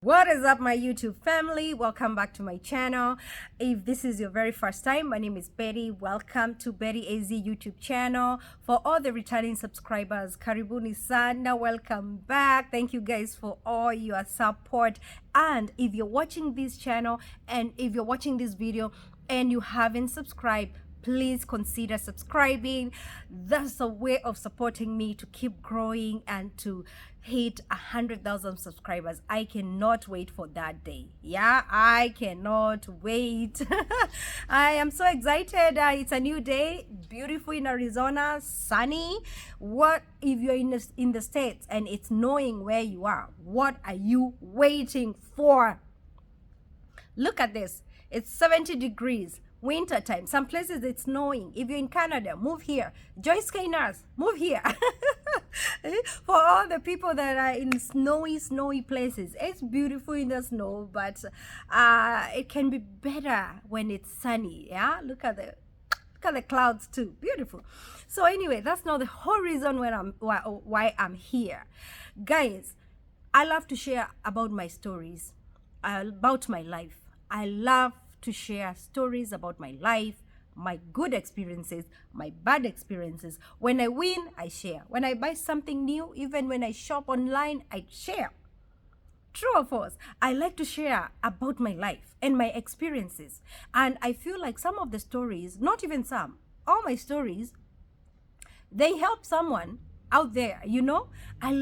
What is up, my YouTube family? Welcome back to my channel. If this is your very first time, my name is Betty. Welcome to Betty AZ YouTube channel. For all the returning subscribers, karibuni sana, welcome back. Thank you guys for all your support. And if you're watching this channel and if you're watching this video and you haven't subscribed, please consider subscribing. That's a way of supporting me to keep growing and to hit 100,000 subscribers. I cannot wait for that day. Yeah, I cannot wait. I am so excited. It's a new day, beautiful in Arizona, sunny. What if you're in the States and it's knowing where you are? What are you waiting for? Look at this. It's 70 degrees. Winter time. Some places it's snowing. If you're in Canada, move here. Joyce Kainars, move here. For all the people that are in snowy places, it's beautiful in the snow, but it can be better when it's sunny. Yeah, look at the clouds too. Beautiful. So anyway, that's not the whole reason why I'm here, guys. I love to share about my stories, about my life. I love to share stories about my life, my good experiences, my bad experiences. When I win, I share. When I buy something new, even when I shop online, I share. True or false? I like to share about my life and my experiences. And I feel like some of the stories, not even some, all my stories, they help someone out there, you know. I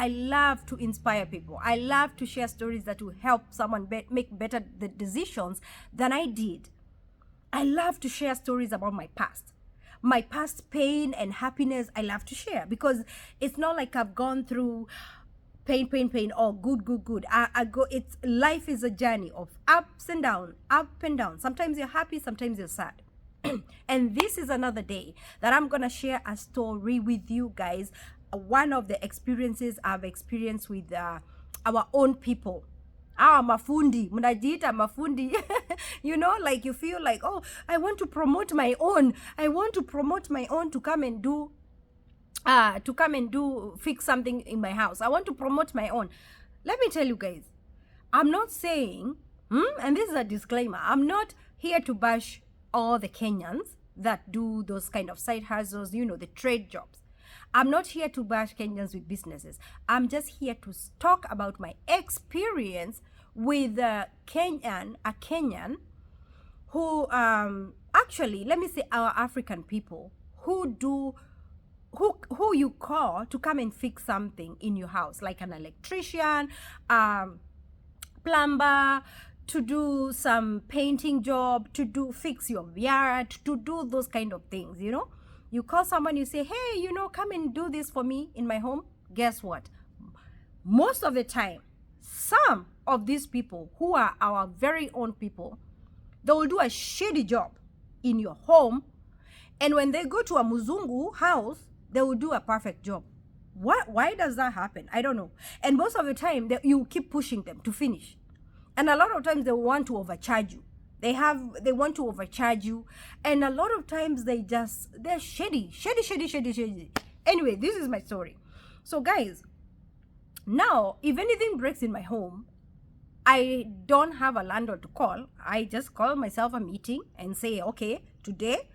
love to inspire people. I love to share stories that will help someone make better decisions than I did. I love to share stories about my past pain and happiness. I love to share because it's not like I've gone through pain or good. It's life is a journey of ups and down. Sometimes you're happy, sometimes you're sad. And this is another day that I'm gonna share a story with you guys. One of the experiences I've experienced with our own people. Mafundi, mnajiita mafundi. You know, like you feel like, oh, I want to promote my own to come and do fix something in my house. I want to promote my own. Let me tell you guys, I'm not saying, and this is a disclaimer, I'm not here to bash all the Kenyans that do those kind of side hustles, you know, the trade jobs. I'm not here to bash Kenyans with businesses. I'm just here to talk about my experience with a Kenyan who, actually, let me say our African people who you call to come and fix something in your house, like an electrician, plumber, to do some painting job, to fix your yard, to do those kind of things, you know. You call someone, you say, hey, you know, come and do this for me in my home. Guess what? Most of the time, some of these people who are our very own people, they will do a shady job in your home. And when they go to a Muzungu house, they will do a perfect job. Why does that happen? I don't know. And most of the time, you keep pushing them to finish. And a lot of times they want to overcharge you. They want to overcharge you. And a lot of times they're shady. Anyway, this is my story. So guys, now if anything breaks in my home, I don't have a landlord to call. I just call myself a meeting and say, okay, today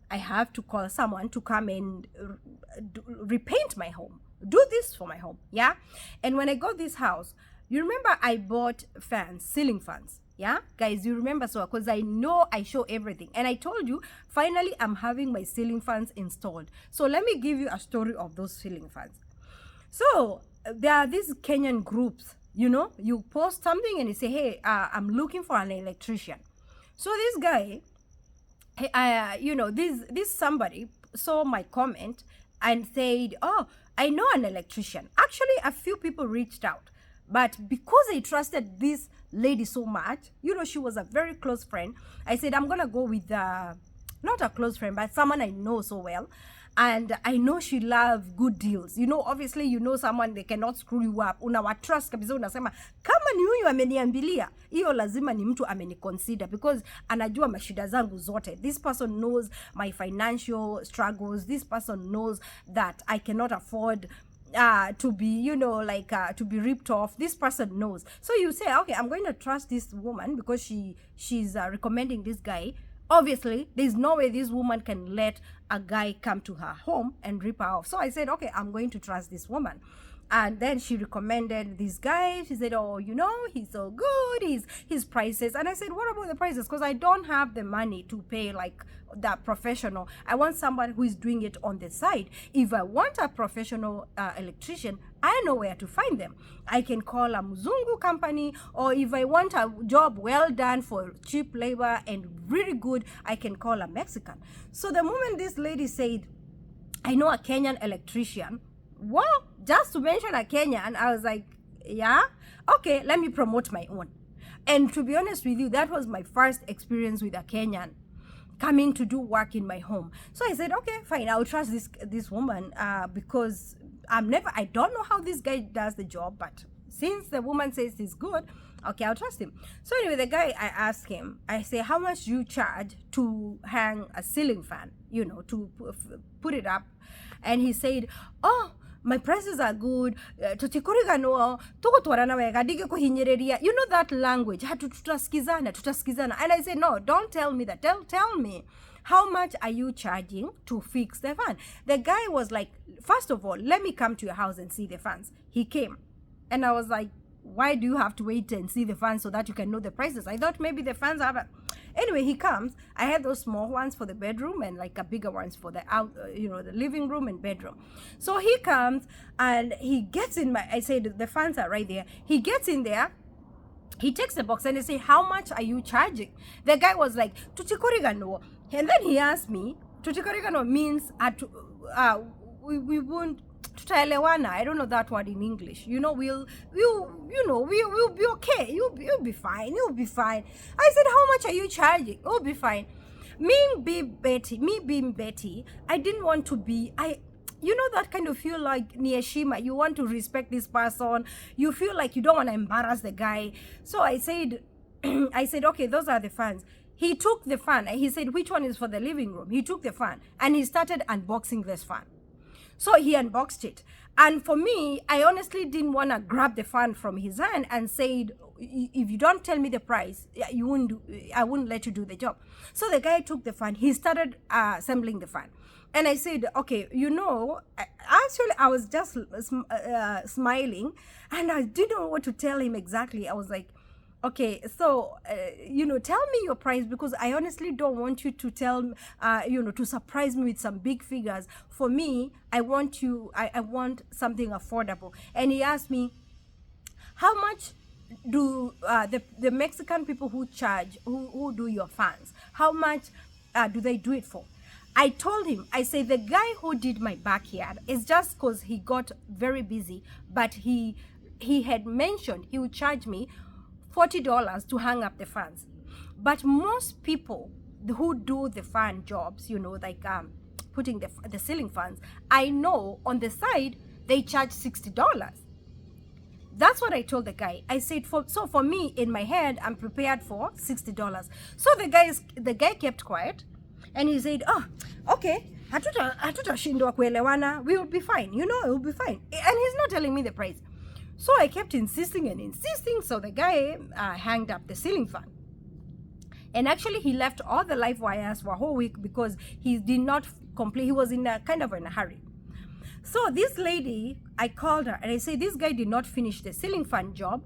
I have to call someone to come and repaint my home. Do this for my home, yeah? And when I got this house, you remember I bought ceiling fans, yeah? Guys, you remember, so because I know I show everything. And I told you, finally, I'm having my ceiling fans installed. So let me give you a story of those ceiling fans. So there are these Kenyan groups, you know, you post something and you say, hey, I'm looking for an electrician. So this guy, you know, this somebody saw my comment and said, oh, I know an electrician. Actually, a few people reached out. But because I trusted this lady so much, you know, she was a very close friend, I said, I'm going to go with, not a close friend, but someone I know so well. And I know she loves good deals. You know, obviously, you know someone, they cannot screw you up. Unawatrust kabisa, unasema, kama ni huyu ameniambilia, hiyo lazima ni mtu ameniconsider because anajua mashida zangu zote. This person knows my financial struggles. This person knows that I cannot afford to be, you know, like to be ripped off. This person knows. So you say, okay, I'm going to trust this woman because she's recommending this guy. Obviously, there's no way this woman can let a guy come to her home and rip her off. So I said, okay, I'm going to trust this woman. And then she recommended this guy. She said, oh, you know, he's so good, his prices. And I said, what about the prices? Because I don't have the money to pay like that professional. I want somebody who is doing it on the side. If I want a professional electrician, I know where to find them. I can call a Muzungu company, or if I want a job well done for cheap labor and really good, I can call a Mexican. So the moment this lady said, I know a Kenyan electrician, well, just to mention a Kenyan, I was like, yeah, okay, let me promote my own. And to be honest with you, that was my first experience with a Kenyan coming to do work in my home. So I said, okay, fine, I'll trust this woman because I don't know how this guy does the job, but since the woman says he's good, okay, I'll trust him. So anyway, the guy, I asked him, I say, how much do you charge to hang a ceiling fan, you know, to put it up? And he said, oh, my prices are good. Tutikuriganwa, tukotwarana wega, dige kuhinyereria. You know that language. Tutaskizana. And I said, no, don't tell me that. Tell me, how much are you charging to fix the fan? The guy was like, first of all, let me come to your house and see the fans. He came. And I was like, why do you have to wait and see the fans so that you can know the prices? I thought maybe the fans have Anyway, he comes. I had those small ones for the bedroom and like a bigger ones for the the living room and bedroom. So he comes and he gets in I said, the fans are right there. He gets in there. He takes the box and they say, how much are you charging? The guy was like, Tuchikorigano. And then he asked me, Tuchikorigano means we won't tutaelewana. I don't know that word in English. You know, we'll be okay. You'll be fine. You'll be fine. I said, how much are you charging? You'll be fine. Me being Betty, I didn't want to be, you know, that kind of feel like Niyashima, you want to respect this person. You feel like you don't want to embarrass the guy. So I said, okay, those are the fans. He took the fan and he said, which one is for the living room? He took the fan and he started unboxing this fan. So he unboxed it. And for me, I honestly didn't want to grab the fan from his hand and said, if you don't tell me the price, I wouldn't let you do the job. So the guy took the fan. He started assembling the fan. And I said, okay, you know, actually, I was just smiling and I didn't know what to tell him exactly. I was like, okay, so, tell me your price because I honestly don't want you to to surprise me with some big figures. For me, I want something affordable. And he asked me, how much do the Mexican people who do your fans, how much do they do it for? I told him, I say, the guy who did my backyard is just because he got very busy, but he had mentioned he would charge me $40 to hang up the fans. But most people who do the fan jobs, like putting the ceiling fans, I know on the side they charge $60. That's what I told the guy. I said, for me, in my head, I'm prepared for $60. So the guy kept quiet and he said, oh, okay, hatutashindwa kuelewana, we will be fine, it will be fine. And he's not telling me the price. So I kept insisting and insisting. So the guy hanged up the ceiling fan. And actually, he left all the live wires for a whole week because he did not complete. He was in a hurry. So this lady, I called her and I said, this guy did not finish the ceiling fan job.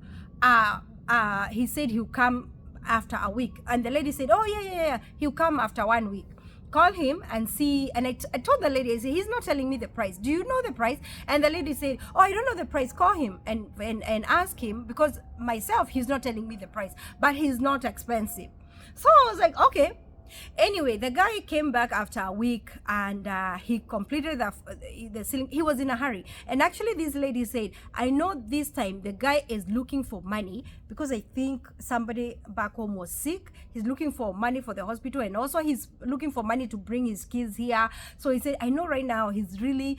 He said he'll come after a week. And the lady said, oh, yeah. He'll come after 1 week. Call him and see. And I told the lady, I said, he's not telling me the price. Do you know the price? And the lady said, oh, I don't know the price. Call him and ask him, because myself, he's not telling me the price, but he's not expensive. So I was like, okay. Anyway, the guy came back after a week and he completed the ceiling. He was in a hurry. And actually, this lady said, I know this time the guy is looking for money because I think somebody back home was sick. He's looking for money for the hospital, and also he's looking for money to bring his kids here. So he said, I know right now he's really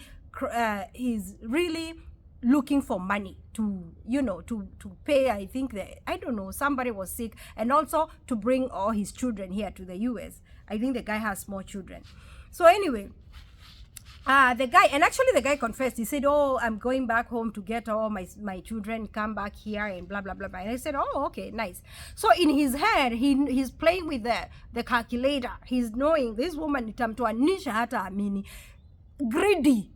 looking for money to pay. I think somebody was sick, and also to bring all his children here to the US. I think the guy has small children. So anyway, the guy, and actually the guy confessed. He said, oh, I'm going back home to get all my children, come back here and blah blah blah blah. And I said, oh, okay, nice. So in his head, he's playing with the calculator. He's knowing this woman nitamtoanisha hata amini. Greedy.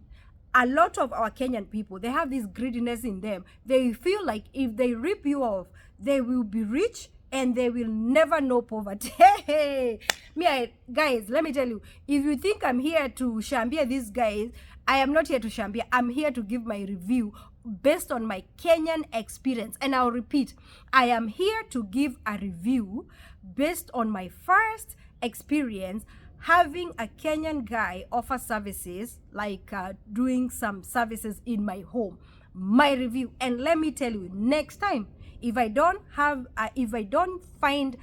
A lot of our Kenyan people, they have this greediness in them. They feel like if they rip you off, they will be rich and they will never know poverty. Hey, guys, let me tell you, if you think I'm here to shambia these guys, I am not here to shambia. I'm here to give my review based on my Kenyan experience. And I'll repeat, I am here to give a review based on my first experience having a Kenyan guy offer services, like doing some services in my home. My review. And let me tell you, next time, if I don't find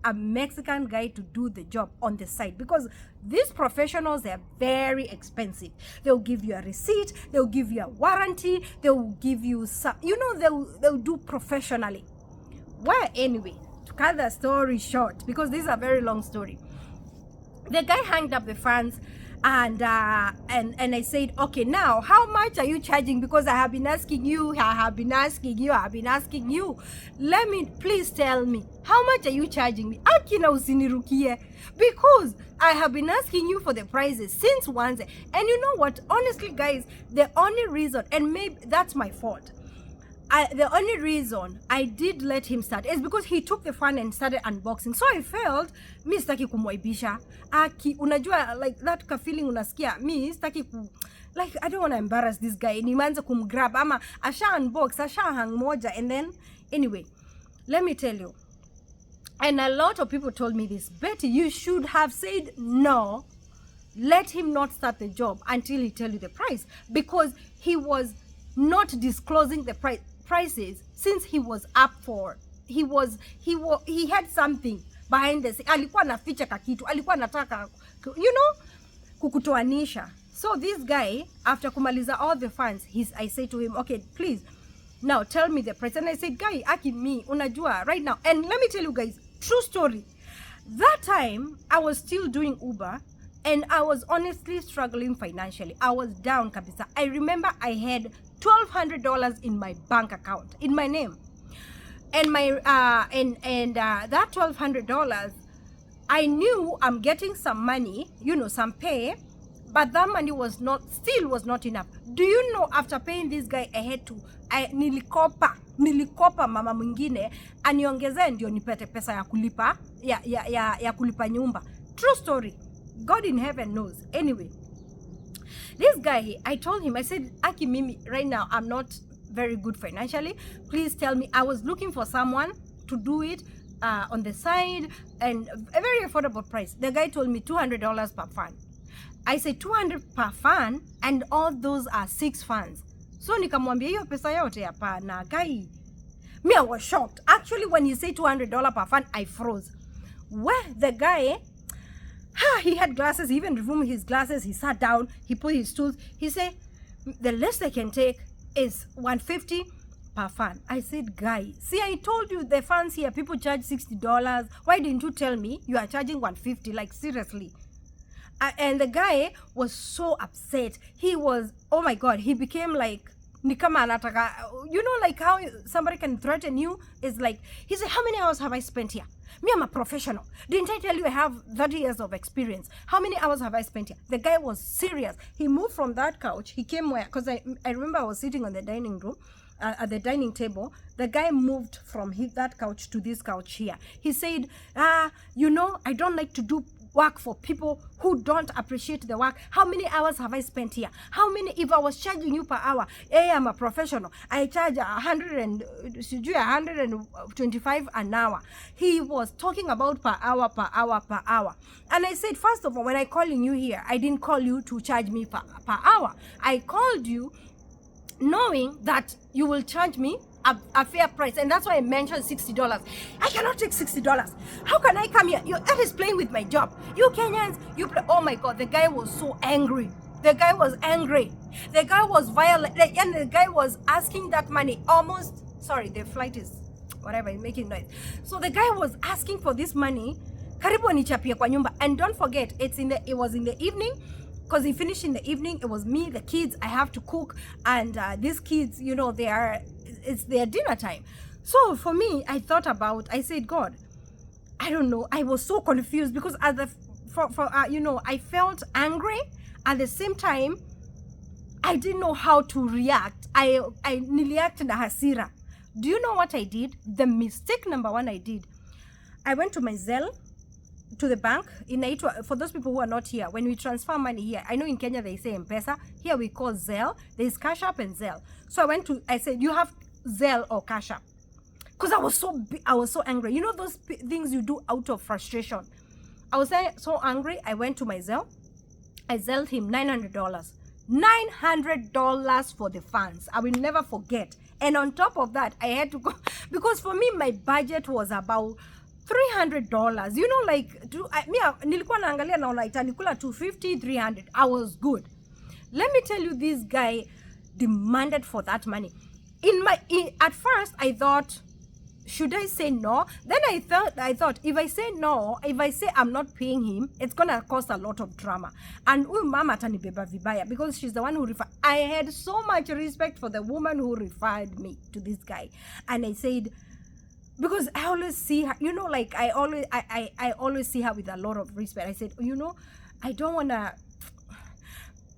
a Mexican guy to do the job on the side, because these professionals, they're very expensive. They'll give you a receipt, they'll give you a warranty, they'll give you some, they'll do professionally. Well, anyway, to cut the story short, because this is a very long story, the guy hung up the fans, and I said, okay, now how much are you charging? Because I have been asking you. Let me, please tell me, how much are you charging me? Akina usinirukie, because I have been asking you for the prices since once. And you know what? Honestly, guys, the only reason, and maybe that's my fault, the only reason I did let him start is because he took the fan and started unboxing. So I felt, mi sitaki kumwaibisha. Unajua, like that ka feeling unasikia, mi sitaki like, I don't want to embarrass this guy. Nimeanza kumgrab, ama asha unbox, asha hang moja, and then, anyway, let me tell you. And a lot of people told me this, Betty, you should have said no. Let him not start the job until he tell you the price, because he was not disclosing the prices since he was up for, he had something behind the scene. Alikuwa anaficha kakitu, alikuwa anataka, kukutoanisha. So this guy, after kumaliza all the funds, I say to him, okay, please, now tell me the price. And I said, guy, aki me, unajua, right now. And let me tell you guys, true story. That time, I was still doing Uber, and I was honestly struggling financially. I was down, kabisa. I remember I had $1,200 in my bank account, in my name. And my that $1,200, I knew I'm getting some money, some pay, but that money was not enough. Do you know, after paying this guy, nilikopa mama mwingine aniongezee ndio nipate pesa ya kulipa ya kulipa nyumba. True story. God in heaven knows. Anyway, this guy, I told him, I said, Aki Mimi, right now I'm not very good financially. Please tell me. I was looking for someone to do it on the side, and a very affordable price. The guy told me $200 per fan. I said, 200 per fan, and all those are 6 fans. So nikamwambia hiyo pesa yote hapana guy. Me, I was shocked. Actually, when he said $200 per fan, I froze. Well, the guy, he had glasses. He even removed his glasses. He sat down. He put his tools. He said, the least I can take is $150 per fan. I said, guy, see, I told you the fans here, people charge $60. Why didn't you tell me you are charging $150? Like, seriously. And the guy was so upset. He was, oh my God, he became like, nikama anataka, like how somebody can threaten you. Is like, he said, how many hours have I spent here? Me, I'm a professional. Didn't I tell you I have 30 years of experience? How many hours have I spent here? The guy was serious. He moved from that couch. He came where, because I remember I was sitting on the dining room, at the dining table. The guy moved from that couch to this couch here. He said, I don't like to do work for people who don't appreciate the work. How many hours have I spent here? How many, if I was charging you per hour, I'm a professional, I charge 125 an hour. He was talking about per hour. And I said, first of all, when I calling you here, I didn't call you to charge me per hour. I called you knowing that you will charge me a fair price, and that's why I mentioned $60. I cannot take $60. How can I come here? That is playing with my job. You Kenyans, you play. Oh my God, the guy was so angry. The guy was angry. The guy was violent, and the guy was asking that money almost. Sorry, the flight is whatever, making noise. So the guy was asking for this money. Karibu anichapie kwa nyumba, and don't forget, it was in the evening. because he finished in the evening. It was me, the kids. I have to cook, and these kids, you know, it's their dinner time. So for me, I said, God, I don't know. I was so confused because you know, I felt angry. At the same time, I didn't know how to react. I niliact na hasira. Do you know what I did? The mistake number one I did, I went to my Zelle, to the bank. For those people who are not here, when we transfer money here, I know in Kenya they say M-Pesa. Here we call Zelle. There is Cash App and Zelle. So I said, you have Zelle or Cash App? Because I was so angry. You know those things you do out of frustration. I was so angry. I went to my Zelle. I Zelled him $900. $900 for the funds. I will never forget. And on top of that, I had to go, because for me, my budget was about $300. You know, like, nilikuwa naangalia naona itanikula $250, $300. I was good. Let me tell you, this guy demanded for that money. At first, I thought, should I say no? Then I thought, if I say no, if I say I'm not paying him, it's gonna cause a lot of drama. And mama atanibeba vibaya, because she's the one who referred. I had so much respect for the woman who referred me to this guy. And I said, because I always see her, you know, like I always see her with a lot of respect. I said, you know, I don't wanna,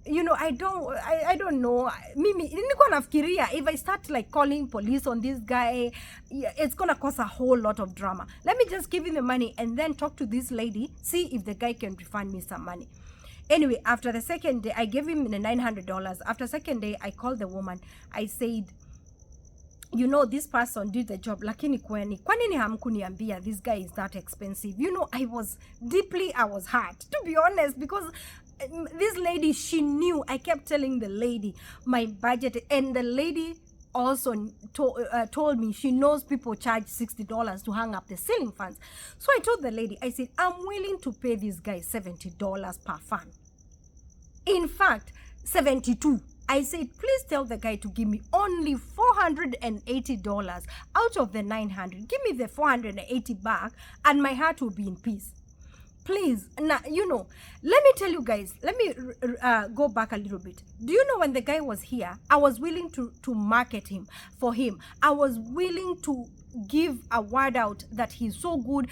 you know, I don't know. Mimi, nilikuwa nafikiria, if I start like calling police on this guy, it's gonna cause a whole lot of drama. Let me just give him the money and then talk to this lady, see if the guy can refund me some money. Anyway, after the second day, I gave him the $900. After the second day, I called the woman. I said, you know, this person did the job, lakini kwa nini hamkuniambia this guy is that expensive? You know, I was hurt, to be honest, because this lady, she knew. I kept telling the lady my budget, and the lady also told me she knows people charge $60 to hang up the ceiling fans. So I told the lady, I said, I'm willing to pay this guy $70 per fan. In fact, 72. I said, please tell the guy to give me only $480 out of the 900. Give me the 480 back, and my heart will be in peace. Please. Now, you know, let me tell you guys, let me go back a little bit. Do you know when the guy was here, I was willing to market him for him. I was willing to give a word out that he's so good,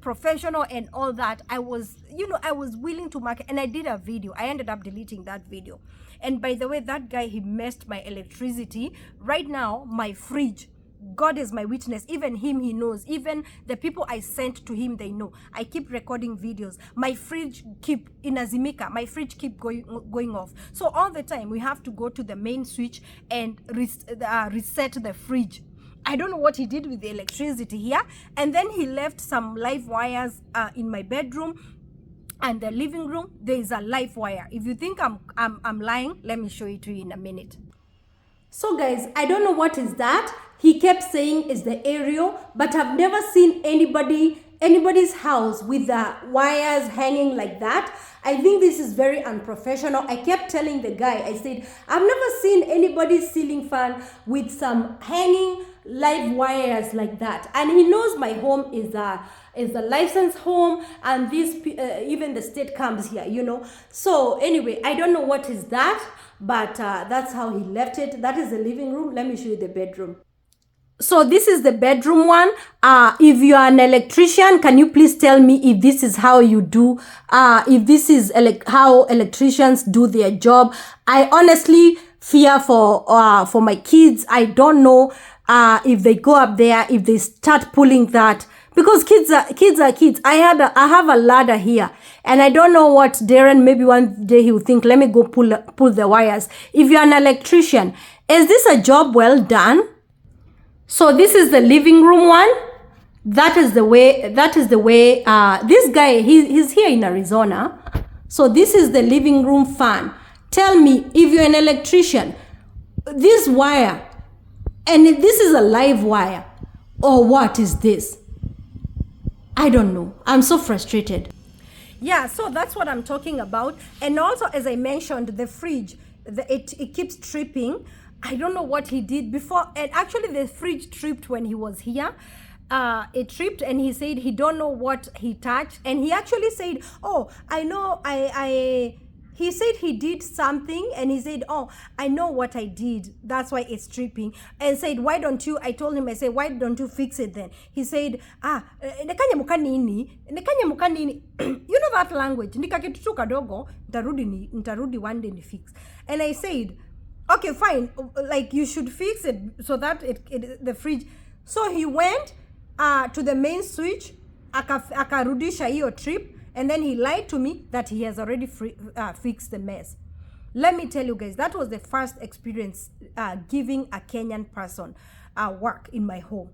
professional and all that. I was willing to market, and I did a video. I ended up deleting that video. And by the way, that guy, he messed my electricity. Right now, my fridge, God is my witness. Even him, he knows. Even the people I sent to him, they know. I keep recording videos. My fridge keep going off. So all the time, we have to go to the main switch and reset the fridge. I don't know what he did with the electricity here. And then he left some live wires in my bedroom. And the living room, there is a live wire. If you think I'm lying, let me show it to you in a minute. So guys, I don't know what is that. He kept saying it's the aerial, but I've never seen anybody's house with the wires hanging like that. I think this is very unprofessional. I kept telling the guy, I said, I've never seen anybody's ceiling fan with some hanging live wires like that. And he knows my home is a licensed home, and this even the state comes here, you know. So anyway, I don't know what is that, but that's how he left it. That is the living room. Let me show you the bedroom. So this is the bedroom one. If you are an electrician, can you please tell me if this is how you do, if this is how electricians do their job? I honestly fear for my kids. I don't know if they go up there, if they start pulling that, because kids are kids. I have a ladder here, and I don't know what Darren, maybe one day he will think, let me go pull the wires. If you're an electrician, is this a job well done? So this is the living room one. That is the way this guy, he's here in Arizona. So this is the living room fan. Tell me, if you're an electrician, this wire, and if this is a live wire, or what is this? I don't know. I'm so frustrated. Yeah, so that's what I'm talking about. And also, as I mentioned, the fridge, it keeps tripping. I don't know what he did before. And actually, the fridge tripped when he was here. It tripped, and he said he don't know what he touched. And he actually said, oh, I know, he said he did something, and he said, oh, I know what I did, that's why it's tripping. And said, why don't you, I told him, I said, why don't you fix it then? He said, nekanya mukanini. You know that language, nikakitu tu kadogo, ntarudi one day ni fix. And I said, okay, fine, like you should fix it so that the fridge. So he went to the main switch, akarudisha hiyo trip, and then he lied to me that he has already fixed the mess. Let me tell you guys, that was the first experience giving a Kenyan person work in my home.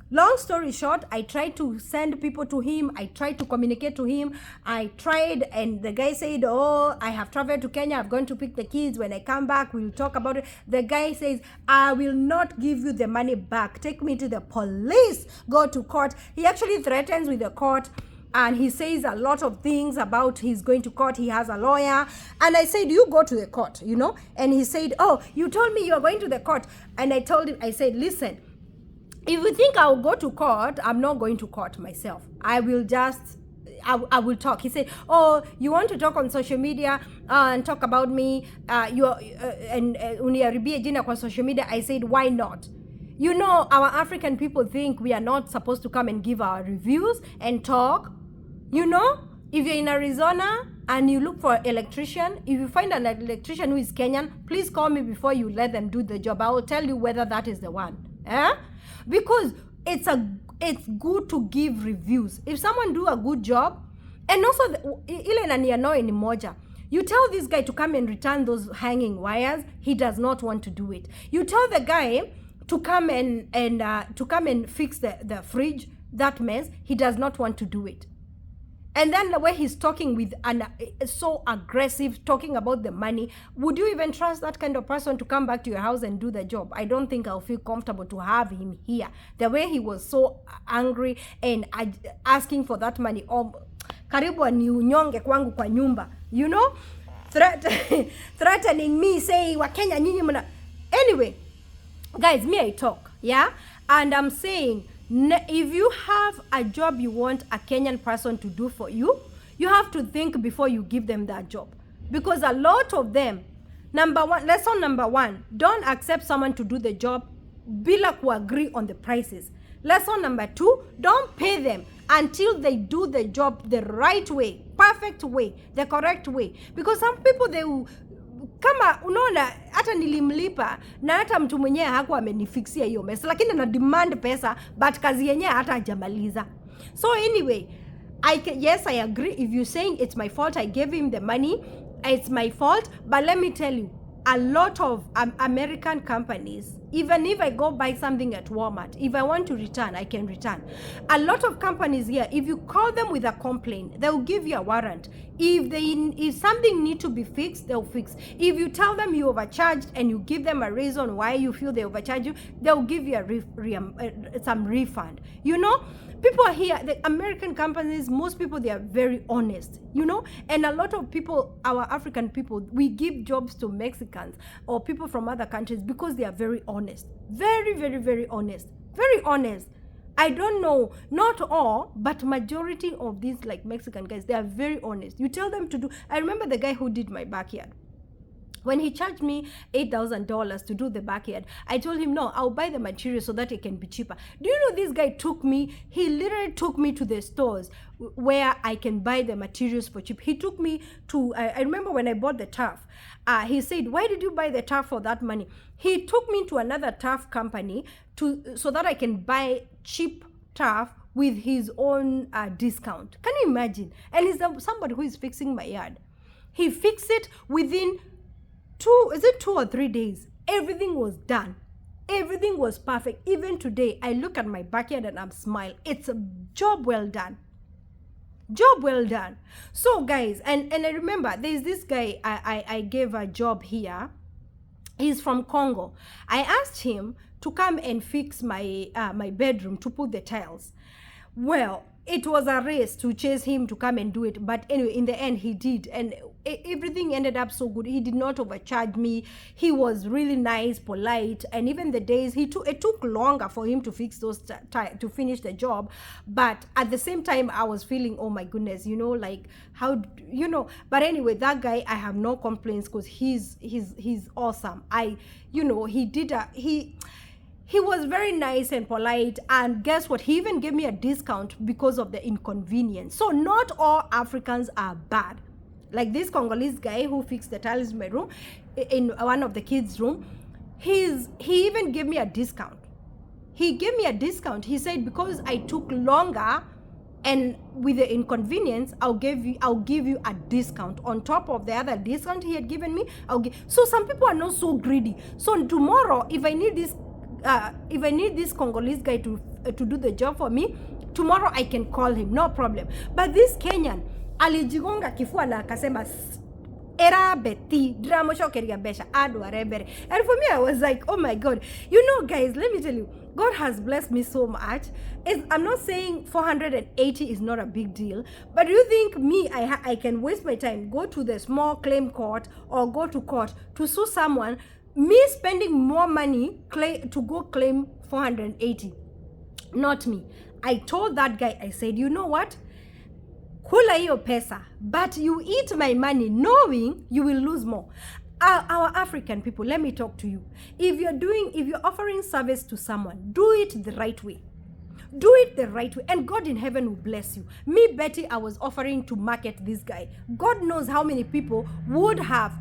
Long story short, I tried to send people to him. I tried to communicate to him. I tried, and the guy said, oh, I have traveled to Kenya. I'm going to pick the kids. When I come back, we'll talk about it. The guy says, I will not give you the money back. Take me to the police. Go to court. He actually threatens with the court. And he says a lot of things about he's going to court. He has a lawyer. And I said, you go to the court, you know. And he said, oh, you told me you are going to the court. And I told him, I said, listen, if you think I'll go to court, I'm not going to court myself. I will talk. He said, oh, you want to talk on social media and talk about me and uniharibie jina kwa social media. I said, why not? You know, our African people think we are not supposed to come and give our reviews and talk. You know, if you're in Arizona and you look for an electrician, if you find an electrician who is Kenyan, please call me before you let them do the job. I will tell you whether that is the one. Because it's good to give reviews. If someone do a good job, and also ile nani annoy ni moja. You tell this guy to come and return those hanging wires, he does not want to do it. You tell the guy to come and fix the fridge, that mess, he does not want to do it. And then the way he's talking with so aggressive, talking about the money, would you even trust that kind of person to come back to your house and do the job? I don't think I'll feel comfortable to have him here. The way he was so angry and asking for that money, karibu ni unyonge kwangu kwa nyumba, you know, threatening me, saying Wakenya nyinyi mna. Anyway, guys, me I talk, yeah, and I'm saying, if you have a job you want a Kenyan person to do for you, you have to think before you give them that job. Because a lot of them, lesson number one, don't accept someone to do the job bila kuagree on the prices. Lesson number two, don't pay them until they do the job the right way, perfect way, the correct way. Because some people, they will, kama unaona hata nilimlipa na hata mtu mwenyewe hakuwa amenifixia hiyo mess, lakini na demand pesa but kazi yenyewe hata hajamaliza. So anyway, yes, I agree. If you're saying it's my fault, I gave him the money, it's my fault. But let me tell you, a lot of American companies, even if I go buy something at Walmart, if I want to return, I can return. A lot of companies here, if you call them with a complaint, they'll give you a warrant. If something need to be fixed, they'll fix. If you tell them you overcharged and you give them a reason why you feel they overcharge you, they'll give you some refund. You know, people here, the American companies, most people, they are very honest, you know, and a lot of people, our African people, we give jobs to Mexicans or people from other countries because they are very honest. Very, very, very honest. Very honest. I don't know, not all, but majority of these like Mexican guys, they are very honest. You tell them to do. I remember the guy who did my backyard. When he charged me $8,000 to do the backyard, I told him, no, I'll buy the material so that it can be cheaper. Do you know this guy he literally took me to the stores where I can buy the materials for cheap. He took me to, I remember when I bought the turf, he said, why did you buy the turf for that money? He took me to another turf company so that I can buy cheap turf with his own discount. Can you imagine? And he's somebody who is fixing my yard. He fixed it within 2 or 3 days. Everything was done. Everything was perfect. Even today, I look at my backyard and I'm smiling. It's a job well done. Job well done. So guys, and I remember there's this guy I gave a job here. He's from Congo. I asked him to come and fix my my bedroom, to put the tiles. Well, it was a race to chase him to come and do it. But anyway, in the end, he did. And everything ended up so good. He did not overcharge me. He was really nice, polite. And even the days, it took longer for him to fix those, to finish the job. But at the same time, I was feeling, oh my goodness, like how, But anyway, that guy, I have no complaints because he's awesome. He was very nice and polite, and guess what? He even gave me a discount because of the inconvenience. So not all Africans are bad. Like this Congolese guy who fixed the tiles in my room, in one of the kids' room, he even gave me a discount. He gave me a discount. He said, because I took longer and with the inconvenience, I'll give you a discount on top of the other discount he had given me. So some people are not so greedy. So tomorrow, if I need this Congolese guy to do the job for me, tomorrow I can call him, no problem. But this Kenyan alijigonga kifua na akasema era beti drama shokeria besha adu arebere. And for me, I was like, oh my God, guys, let me tell you, God has blessed me so much. I'm not saying 480 is not a big deal, but do you think me, I can waste my time, go to the small claim court or go to court to sue someone, me spending more money to go claim 480? Not me. I told that guy, I said, you know what? Kula hiyo pesa, but you eat my money knowing you will lose more. Our African people, let me talk to you. If you're offering service to someone, do it the right way. Do it the right way, and God in heaven will bless you. Me, Betty, I was offering to market this guy. God knows how many people would have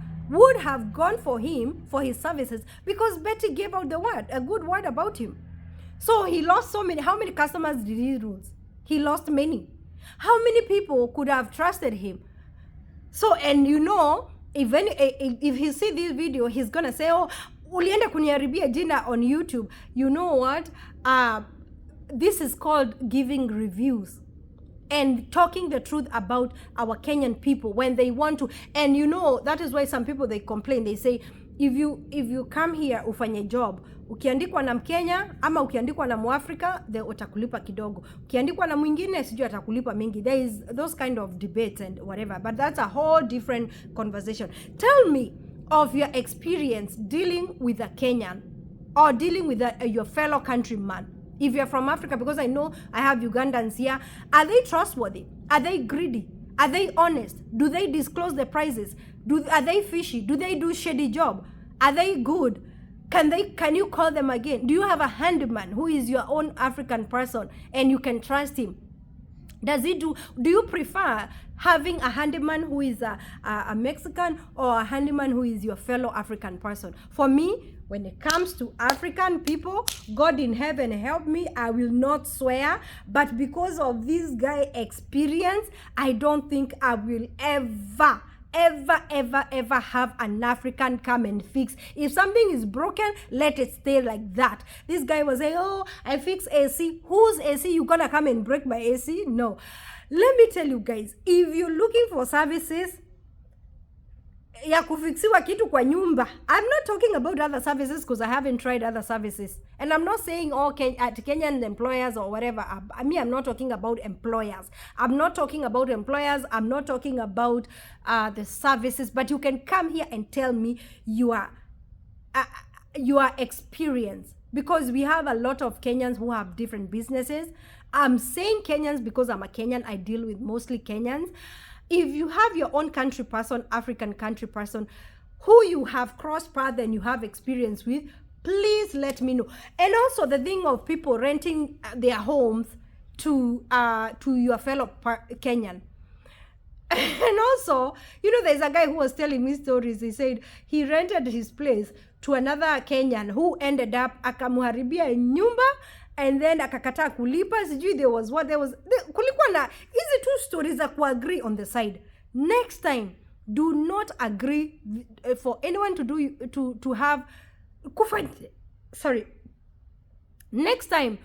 gone for him for his services because Betty gave out a good word about him. So he lost so many. How many customers did he lose? He lost many. How many people could have trusted him? So, and if he see this video, he's gonna say, oh, ulienda kuniharibia jina on YouTube. You know what? This is called giving reviews and talking the truth about our Kenyan people when they want to. And that is why some people, they complain. They say, if you come here ufanye job, ukiandikwa na Mkenya ama ukiandikwa na Muafrika, utakulipa kidogo. Ukiandikwa na mwingine sijui atakulipa mingi. There is those kind of debates and whatever, but that's a whole different conversation. Tell me of your experience dealing with a Kenyan or dealing with your fellow countryman. If you're from Africa, because I know I have Ugandans here, are they trustworthy? Are they greedy? Are they honest? Do they disclose the prices? Are they fishy? Do they do shady job? Are they good? Can you call them again? Do you have a handyman who is your own African person and you can trust him? Do you prefer having a handyman who is a Mexican or a handyman who is your fellow African person? For me, when it comes to African people, God in heaven help me, I will not swear, but because of this guy experience, I don't think I will ever have an African come and fix. If something is broken, let it stay like that. This guy was saying, oh, I fix AC. Whose AC? You gonna come and break my AC? No. Let me tell you guys, if you're looking for services ya kufixiwa kitu kwa nyumba, I'm not talking about other services because I haven't tried other services. And I'm not saying at Kenyan employers or whatever. I'm not talking about employers. I'm not talking about the services. But you can come here and tell me your experience. Because we have a lot of Kenyans who have different businesses. I'm saying Kenyans because I'm a Kenyan. I deal with mostly Kenyans. If you have your own country person, African country person, who you have crossed path and you have experience with, please let me know. And also the thing of people renting their homes to your fellow Kenyan. And also, there's a guy who was telling me stories. He said he rented his place to another Kenyan who ended up akamuharibia nyumba and then akakataa kulipa. Sijui kulikuwa na hizi two stories za kuagree on the side. Next time, do not agree for anyone to have next time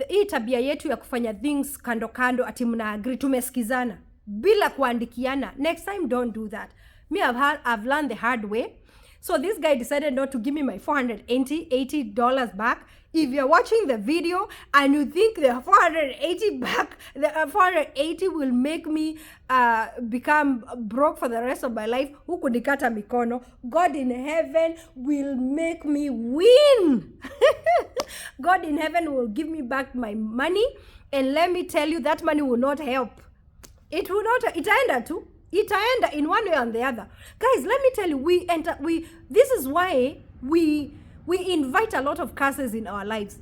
hii tabia yetu ya kufanya things kando kando ati mna agree tumesikizana bila kuandikiana. Next time, don't do that. Me, I've learned the hard way. So this guy decided not to give me my $480 back. If you're watching the video and you think the 480 will make me become broke for the rest of my life, huku nikata mikono, God in heaven will make me win. God in heaven will give me back my money, and let me tell you, that money will not help. It will not, itaenda in one way or the other. Guys, let me tell you, this is why we invite a lot of curses in our lives.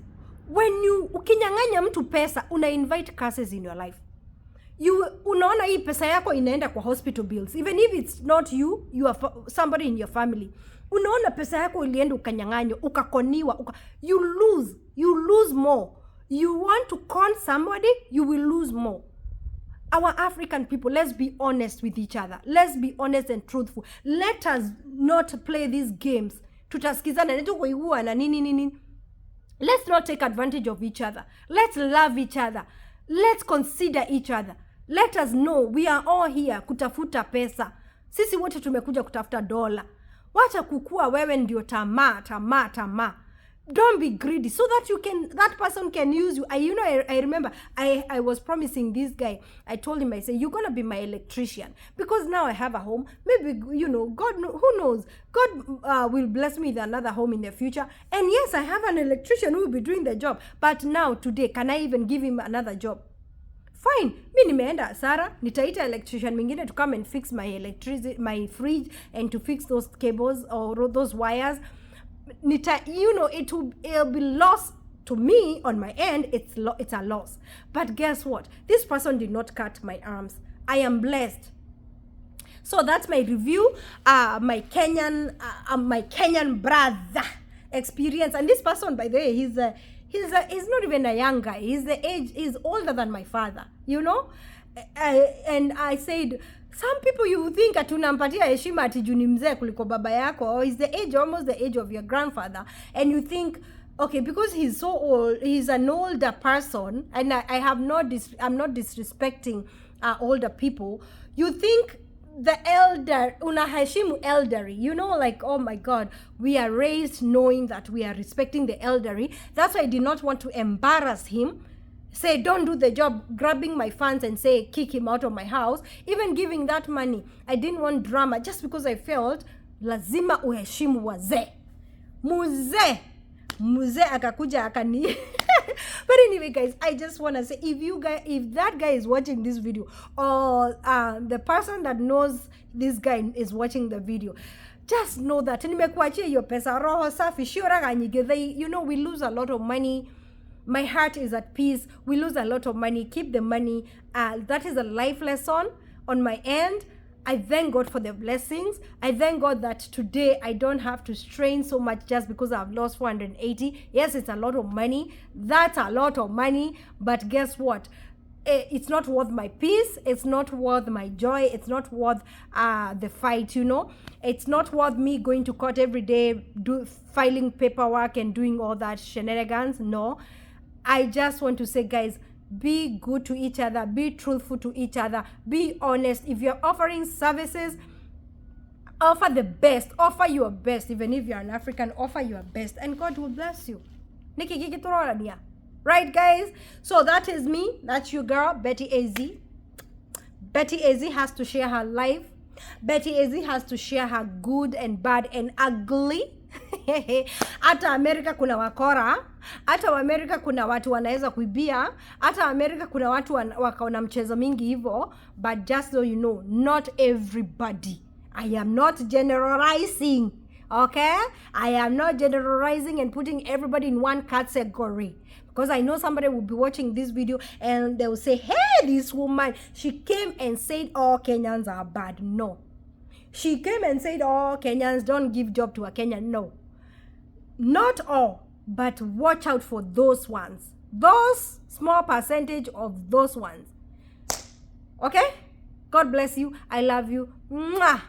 When ukinyang'anya mtu pesa, invite curses in your life. Unaona hii pesa yako inaenda kwa hospital bills. Even if it's not you are somebody in your family. Unaona pesa yako ilienda ukanyang'anyo, ukakoniwa, you lose more. You want to con somebody, you will lose more. Our African people, let's be honest with each other. Let's be honest and truthful. Let us not play these games. Tutaskizana netu kuigua na nini. Let's not take advantage of each other. Let's love each other. Let's consider each other. Let us know we are all here kutafuta pesa. Sisi wote tumekuja kutafuta dola. Wacha kukua wewe ndio tamaa. Don't be greedy so that that person can use you. I remember I was promising this guy. I told him, I said, you're going to be my electrician. Because now I have a home. Maybe, God, who knows? God will bless me with another home in the future. And yes, I have an electrician who will be doing the job. But now, today, can I even give him another job? Fine. Mi nimeenda Sarah, nitaita electrician mingine to come and fix my fridge and to fix those cables or those wires. It'll be lost to me on my end. It's a loss. But guess what? This person did not cut my arms. I am blessed. So that's my review. My Kenyan brother experience. And this person, by the way, he's not even a young guy. He's older than my father. And I said, some people you think atunampatia heshima ati juu ni mzee kuliko baba yako, or is almost the age of your grandfather, and you think, okay, because he's so old, he's an older person, and I'm not disrespecting older people. You think the elder, unaheshimu elderly, like, oh my God, we are raised knowing that we are respecting the elderly. That's why I did not want to embarrass him. Say, don't do the job, grabbing my funds and say, kick him out of my house. Even giving that money, I didn't want drama just because I felt, lazima uheshimu wazee. Muze akakuja akani. But anyway, guys, I just want to say, if that guy is watching this video, or the person that knows this guy is watching the video, just know that nimekuachia hiyo pesa roho safi shiora nyigethei. We lose a lot of money. My heart is at peace. We lose a lot of money. Keep the money. That is a life lesson on my end. I thank God for the blessings. I thank God that today I don't have to strain so much just because I've lost 480. Yes, it's a lot of money. That's a lot of money. But guess what? It's not worth my peace. It's not worth my joy. It's not worth the fight, It's not worth me going to court every day, filing paperwork and doing all that shenanigans. No. I just want to say, guys, be good to each other. Be truthful to each other. Be honest. If you're offering services, offer the best. Offer your best. Even if you're an African, offer your best. And God will bless you. Right, guys? So that is me. That's your girl, Betty AZ. Betty AZ has to share her life. Betty AZ has to share her good and bad and ugly. Hata Amerika kuna wakora, hata Amerika kuna watu wanaweza kuibia, hata Amerika kuna watu wakaona mchezo mingi hivyo. But just so you know, not everybody. I am not generalizing, okay? I am not generalizing and putting everybody in one category. Because I know somebody will be watching this video and they will say, hey, this woman, she came and said all Kenyans are bad. No. She came and said, oh, Kenyans don't give job to a Kenyan. No. Not all, but watch out for those ones. Those small percentage of those ones. Okay? God bless you. I love you. Mwah.